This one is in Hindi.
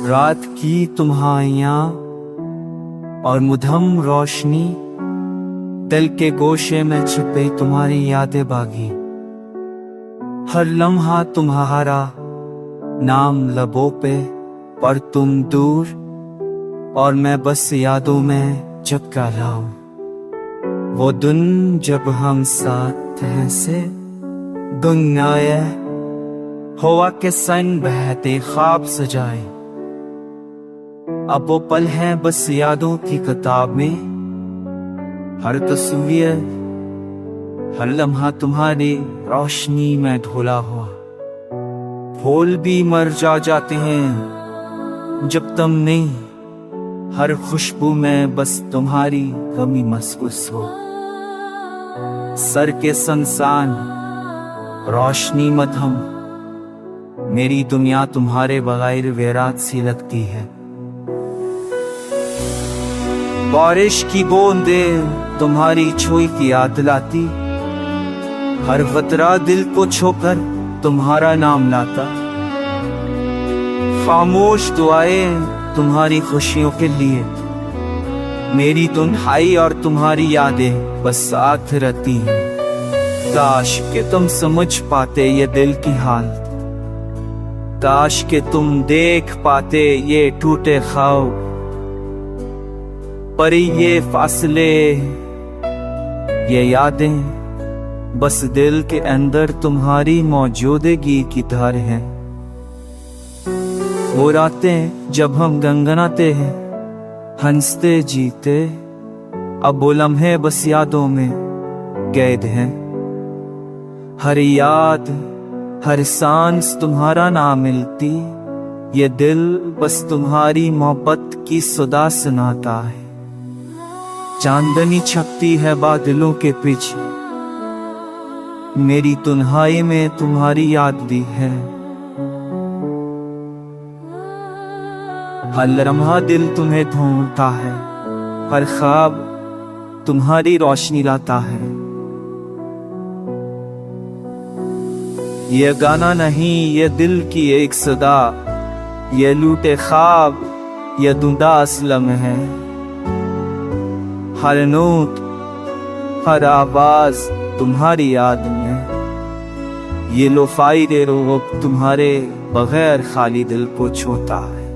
रात की तुम्हारियां और मुधम रोशनी, दिल के गोशे में छुपे तुम्हारी यादें बागी। हर लम्हा तुम्हारा नाम लबों पे, पर तुम दूर और मैं बस यादों में चिपका रहा हूं। वो दिन जब हम साथ हैं से दुनिया हवा के संग बहते ख्वाब सजाए। अब वो पल है बस यादों की किताब में, हर तस्वीर हर लम्हा तुम्हारी रोशनी में ढोला हुआ। फूल भी मर जाते हैं जब तुम नहीं, हर खुशबू में बस तुम्हारी कमी महसूस हो। सर के संसान रोशनी मध्यम, मेरी दुनिया तुम्हारे बगैर वैराग सी लगती है। बारिश की बूंदें तुम्हारी छुई की याद लाती, हर खतरा दिल को छोकर तुम्हारा नाम लाता। खामोश दुआएं तुम्हारी खुशियों के लिए, मेरी तन्हाई और तुम्हारी यादें बस साथ रहती हैं। काश के तुम समझ पाते ये दिल की हाल, काश के तुम देख पाते ये टूटे ख्वाब। पर ये फासले ये यादें बस दिल के अंदर तुम्हारी मौजूदगी की धार है। वो रातें जब हम गनगनाते हैं हंसते जीते, अब वो लम्हे बस यादों में कैद हैं। हर याद हर सांस तुम्हारा ना मिलती, ये दिल बस तुम्हारी मोहब्बत की सदा सुनाता है। चांदनी छपती है बादलों के पीछे, मेरी तन्हाई में तुम्हारी याद भी है। हर लम्हा दिल तुम्हें ढूंढता है, हर ख्वाब तुम्हारी रोशनी लाता है। ये गाना नहीं ये दिल की एक सदा, ये लूटे ख्वाब ये धुंधा असलम है। हर नोट हर आवाज तुम्हारी याद में, ये लोफाई दे रोग तुम्हारे बगैर खाली दिल को छूता है।